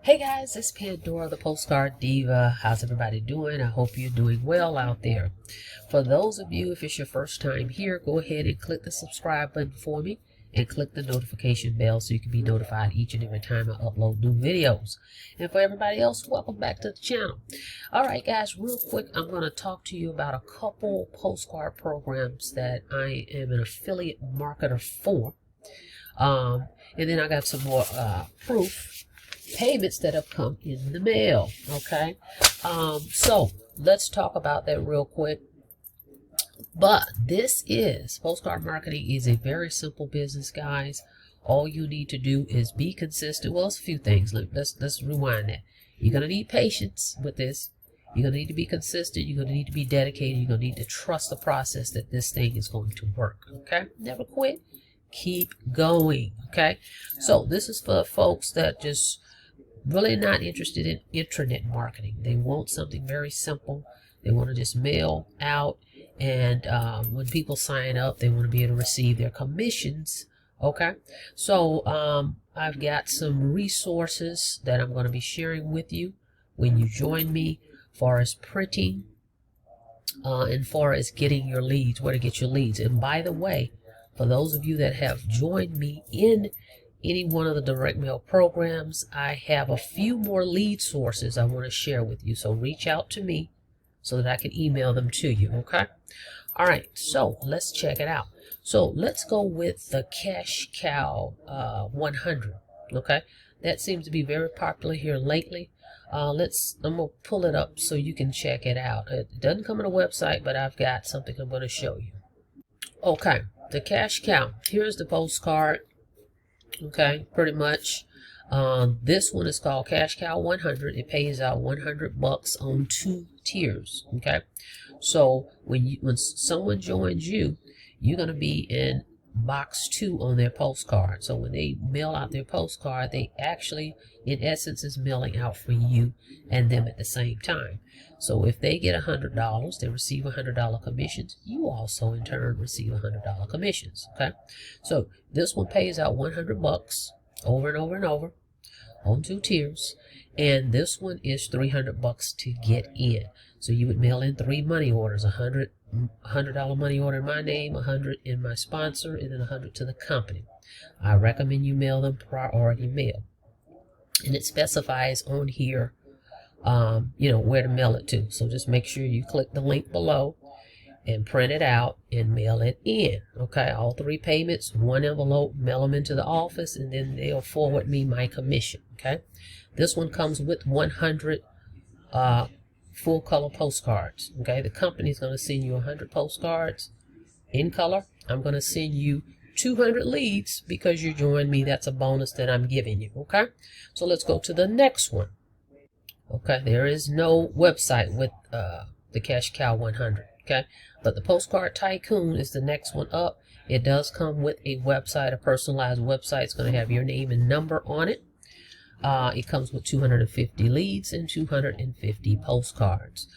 Hey guys, it's Pandora, the Postcard Diva. How's everybody doing? I hope you're doing well out there. For those of you, if it's your first time here, go ahead and click the subscribe button for me and click the notification bell so you can be notified each and every time I upload new videos. And for everybody else, welcome back to the channel. Alright guys, real quick, I'm going to talk to you about a couple postcard programs that I am an affiliate marketer for. And then I got some more proof payments that have come in the mail. Okay, so let's talk about that real quick. But this is postcard marketing is a very simple business, guys. All you need to do is be consistent. Well, it's a few things. Let's rewind that. You're gonna need patience with this. You're gonna need to be consistent. You're gonna need to be dedicated. You're gonna need to trust the process that this thing is going to work. Okay, never quit. Keep going. Okay, so this is for folks that just really not interested in internet marketing. They want something very simple. They want to just mail out, and when people sign up, they want to be able to receive their commissions. Okay, so I've got some resources that I'm going to be sharing with you when you join me, far as printing and far as getting your leads, where to get your leads. And by the way, for those of you that have joined me in any one of the direct mail programs, I have a few more lead sources I want to share with you. So reach out to me so that I can email them to you. Okay. All right. So let's check it out. So let's go with the Cash Cow 100. Okay. That seems to be very popular here lately. I'm going to pull it up so you can check it out. It doesn't come on a website, but I've got something I'm going to show you. Okay. The Cash Cow. Here's the postcard. Okay, pretty much. This one is called Cash Cow 100. It pays out $100 on 2 tiers. Okay, so when someone joins you, you're gonna be in box 2 on their postcard. So when they mail out their postcard, they actually, in essence, is mailing out for you and them at the same time. So if they get $100, they receive $100 commissions. You also, in turn, receive $100 commissions. Okay, so this one pays out $100 over and over and over on 2 tiers, and this one is $300 to get in. So you would mail in 3 money orders: $100 money order in my name, $100 in my sponsor, and then $100 to the company. I recommend you mail them priority mail, and it specifies on here where to mail it to. So just make sure you click the link below and print it out and mail it in. Okay, all 3 payments, 1 envelope, mail them into the office, and then they'll forward me my commission. Okay, this one comes with 100 full color postcards. Okay, the company is going to send you 100 postcards in color. I'm going to send you 200 leads because you joined me. That's a bonus that I'm giving you. Okay, so let's go to the next one. Okay, there is no website with the Cash Cow 100. Okay, but the Postcard Tycoon is the next one up. It does come with a website, a personalized website. It's going to have your name and number on it. It comes with 250 leads and 250 postcards.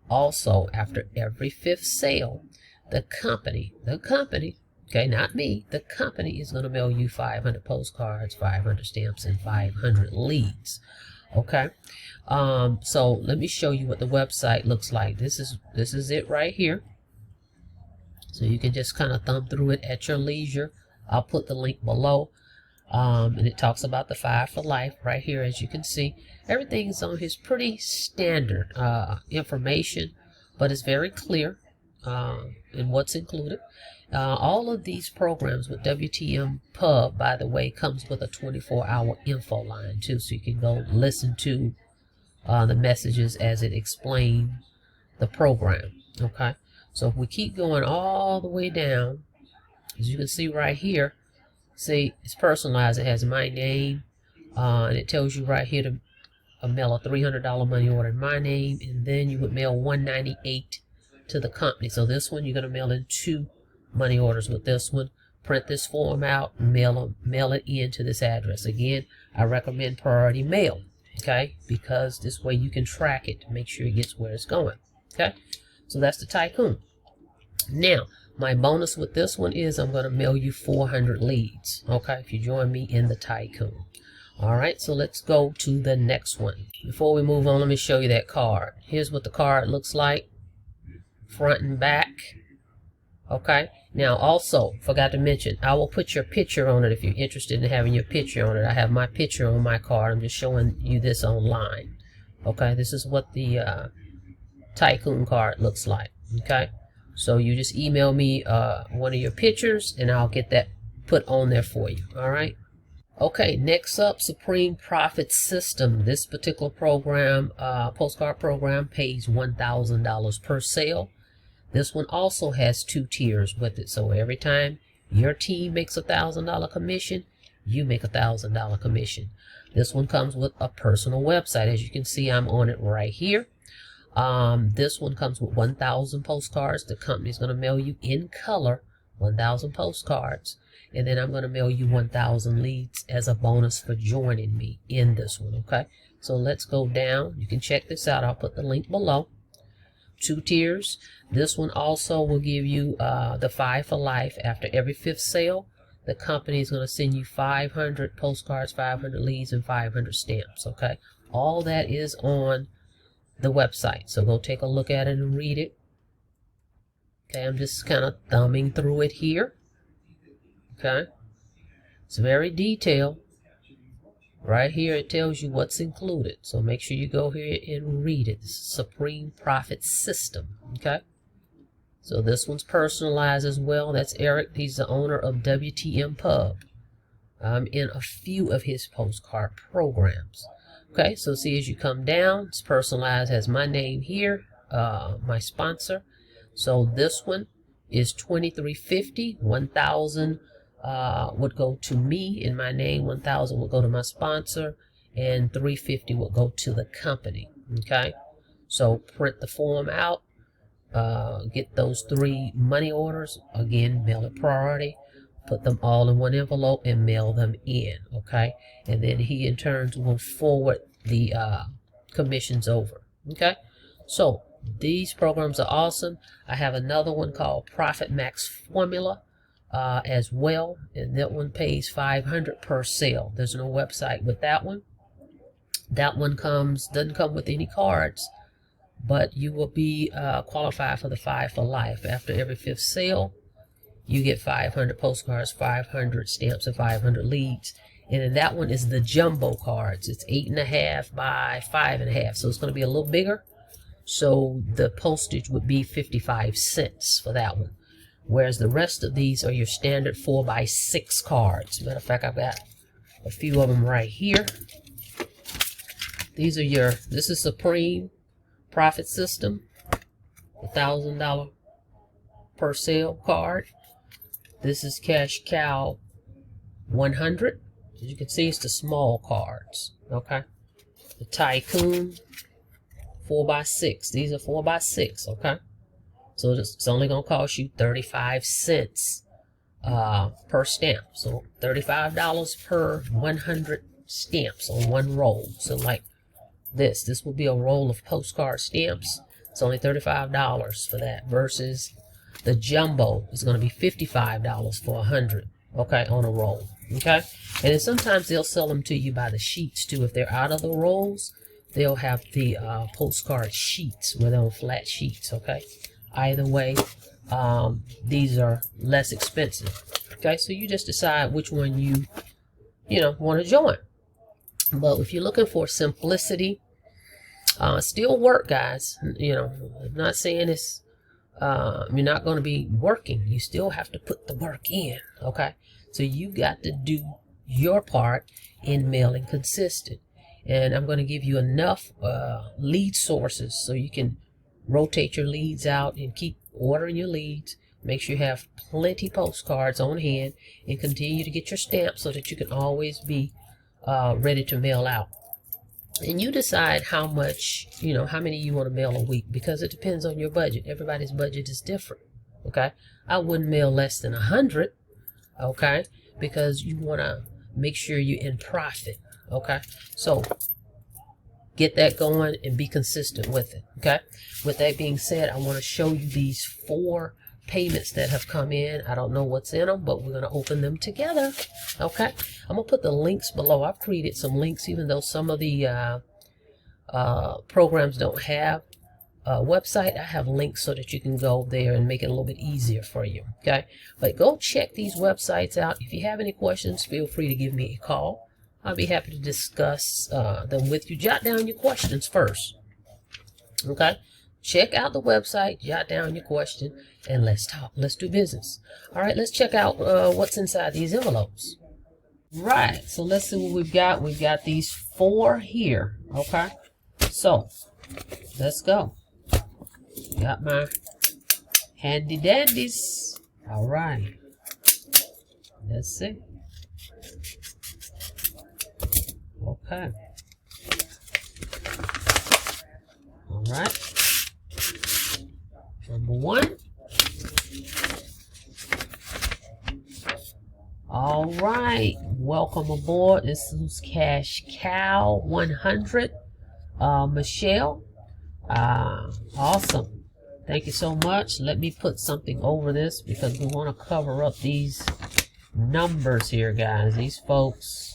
Also, after every 5th sale, the company, okay, not me, the company is going to mail you 500 postcards, 500 stamps, and 500 leads. Okay, so let me show you what the website looks like. This is it right here. So you can just kind of thumb through it at your leisure. I'll put the link below. And it talks about the 5 for life right here. As you can see, everything's on his pretty standard information, but it's very clear in what's included. All of these programs with WTM Pub, by the way, comes with a 24-hour info line too, so you can go listen to the messages as it explains the program. Okay, so if we keep going all the way down, as you can see right here, see, it's personalized. It has my name, and it tells you right here to mail a $300 money order in my name, and then you would mail $198 to the company. So this one, you're going to mail in 2 money orders with this one. Print this form out, mail it in to this address. Again, I recommend priority mail, okay, because this way you can track it to make sure it gets where it's going. Okay, so that's the Tycoon. Now, my bonus with this one is I'm going to mail you 400 leads, okay, if you join me in the Tycoon. All right, so let's go to the next one. Before we move on, let me show you that card. Here's what the card looks like, front and back. Okay, now also forgot to mention, I will put your picture on it if you're interested in having your picture on it. I have my picture on my card. I'm just showing you this online. Okay, this is what the Tycoon card looks like. Okay, so you just email me one of your pictures and I'll get that put on there for you. All right. Okay, next up, Supreme Profit System. This particular program, postcard program, pays $1,000 per sale. This one also has 2 tiers with it. So every time your team makes $1,000 commission, you make $1,000 commission. This one comes with a personal website. As you can see, I'm on it right here. This one comes with 1,000 postcards. The company's going to mail you in color 1,000 postcards. And then I'm going to mail you 1,000 leads as a bonus for joining me in this one, okay? So let's go down. You can check this out. I'll put the link below. 2 tiers. This one also will give you the 5 for life. After every 5th sale, the company is going to send you 500 postcards, 500 leads, and 500 stamps, okay? All that is on the website. So go take a look at it and read it. Okay, I'm just kind of thumbing through it here. Okay, it's very detailed. Right here it tells you what's included. So make sure you go here and read it. This is Supreme Profit System. Okay, so this one's personalized as well. That's Eric. He's the owner of WTM Pub. I'm in a few of his postcard programs. Okay, so see, as you come down, it's personalized, has my name here, my sponsor. So this one is $23.50. 1,000 would go to me in my name, 1,000 would go to my sponsor, and $3.50 would go to the company. Okay, so print the form out, get those 3 money orders, again, mail it priority, put them all in one envelope and mail them in. Okay, and then he in turn will forward the commissions over. Okay, so these programs are awesome. I have another one called Profit Max Formula as well, and that one pays $500 per sale. There's no website with that one. That one doesn't come with any cards, but you will be qualified for the 5 for life. After every 5th sale, you get 500 postcards, 500 stamps, and 500 leads. And then that one is the jumbo cards. It's 8.5 by 5.5, so it's going to be a little bigger. So the postage would be 55 cents for that one. Whereas the rest of these are your standard 4 by 6 cards. Matter of fact, I've got a few of them right here. These are this is Supreme Profit System, $1,000 per sale card. This is Cash Cow 100. As you can see, it's the small cards. Okay. The Tycoon 4 by 6. These are 4 by 6. Okay. So it's only going to cost you 35 cents per stamp. So $35 per 100 stamps on one roll. So like this will be a roll of postcard stamps. It's only $35 for that, versus the jumbo is going to be $55 for 100. Okay, on a roll. Okay, and then sometimes they'll sell them to you by the sheets too. If they're out of the rolls, they'll have the postcard sheets where they're on flat sheets. Okay. Either way, these are less expensive. Okay, so you just decide which one you want to join. But if you're looking for simplicity, still work, guys. I'm not saying it's you're not going to be working. You still have to put the work in. Okay, so you got to do your part in mailing consistent. And I'm going to give you enough lead sources so you can rotate your leads out and keep ordering your leads. Make sure you have plenty postcards on hand and continue to get your stamps so that you can always be ready to mail out. And you decide how much, how many you want to mail a week, because it depends on your budget. Everybody's budget is different. Okay, I wouldn't mail less than 100. Okay, because you want to make sure you're in profit. Okay, so get that going and be consistent with it. Okay, with that being said, I want to show you these 4 payments that have come in. I don't know what's in them, but we're going to open them together. Okay, I'm going to put the links below. I've created some links, even though some of the programs don't have a website. I have links so that you can go there and make it a little bit easier for you. Okay, but go check these websites out. If you have any questions, feel free to give me a call. I'll be happy to discuss them with you. Jot down your questions first. Okay, check out the website, jot down your question, and let's talk. Let's do business. All right, let's check out what's inside these envelopes. Right, so let's see what we've got. We've got these 4 here. Okay, so let's go. Got my handy dandies. All right, let's see. Okay. All right. Number 1. All right. Welcome aboard. This is Cash Cow 100. Michelle. Awesome. Thank you so much. Let me put something over this because we want to cover up these numbers here, guys. These folks.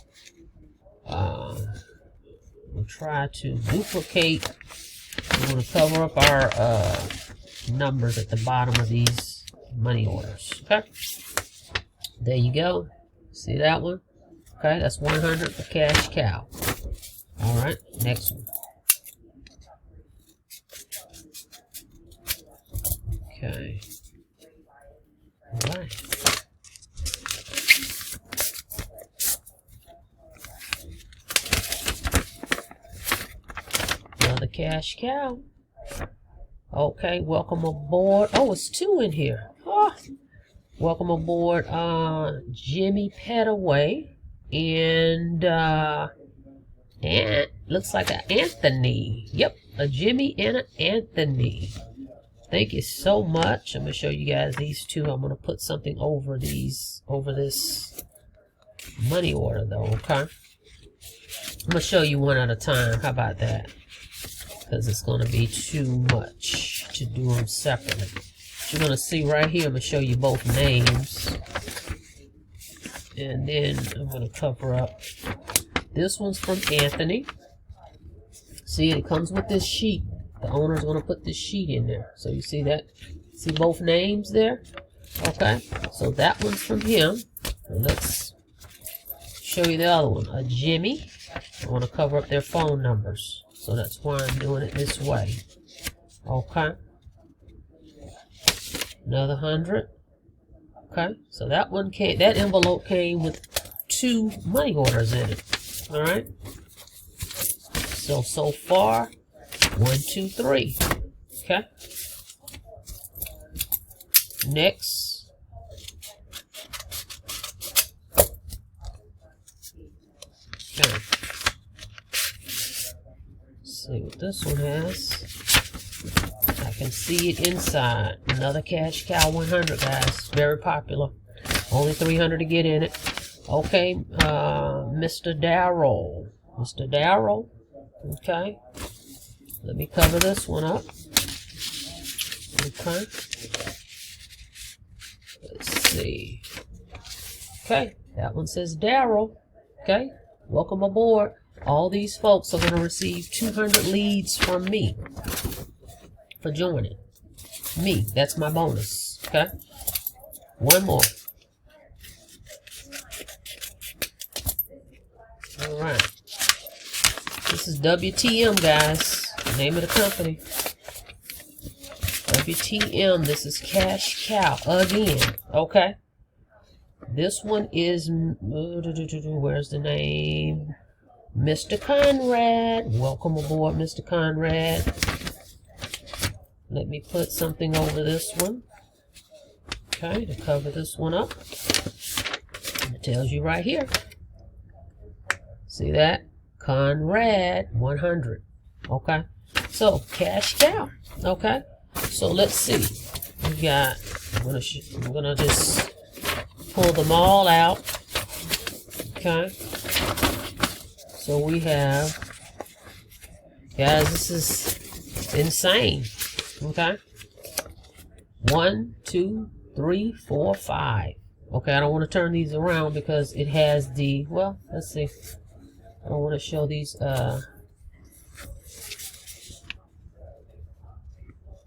We'll try to duplicate. We want to cover up our numbers at the bottom of these money orders. Okay, there you go. See that one? Okay, that's 100 for Cash Cow. All right, next one. Okay. All right. Another Cash Cow. Okay, welcome aboard. Oh, it's 2 in here. Oh. Welcome aboard, Jimmy Petaway and looks like an Anthony. Yep, a Jimmy and an Anthony. Thank you so much. I'm gonna show you guys these 2. I'm gonna put something over this money order though. Okay, I'm gonna show you one at a time. How about that? Because it's going to be too much to do them separately. You're going to see right here, I'm going to show you both names. And then I'm going to cover up. This one's from Anthony. See, it comes with this sheet. The owner's going to put this sheet in there. So you see that? See both names there? Okay. So that one's from him. And let's show you the other one. A Jimmy. I want to cover up their phone numbers. So that's why I'm doing it this way. Okay. Another 100. Okay. So that one came, that envelope came with 2 money orders in it. Alright. So far, 1, 2, 3. Okay. Next. Okay. See what this one has. I can see it inside. Another Cash Cow 100, guys. Very popular. Only 300 to get in it. Okay, Mr. Darrell. Mr. Darrell. Okay. Let me cover this one up. Okay. Let's see. Okay, that one says Darrell. Okay, welcome aboard. All these folks are going to receive 200 leads from me for joining me. That's my bonus. Okay. One more. All right. This is WTM, guys. The name of the company. WTM. This is Cash Cow again. Okay. This one is, where's the name? Mr. Conrad. Welcome aboard, Mr. Conrad. Let me put something over this one. Okay, to cover this one up. It tells you right here. See that? Conrad 100. Okay. So, Cash Cow. Okay. So, let's see. We got, I'm gonna just pull them all out. Okay. So we have, guys, this is insane. Okay. 1, 2, 3, 4, 5. Okay, I don't want to turn these around because it has the, well, let's see. I don't want to show these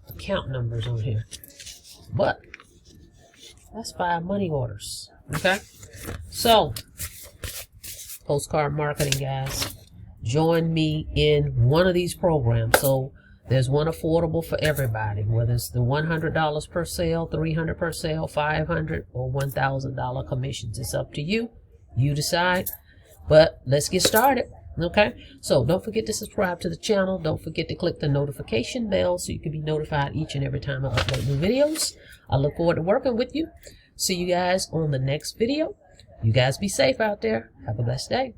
account numbers on here. But that's 5 money orders. Okay, so postcard marketing, guys, join me in one of these programs. So there's one affordable for everybody, whether it's the $100 per sale, $300 per sale, $500 or $1,000 commissions. It's up to you. You decide. But let's get started. Okay, so don't forget to subscribe to the channel. Don't forget to click the notification bell so you can be notified each and every time I upload new videos. I look forward to working with you. See you guys on the next video. You guys be safe out there. Have a blessed day.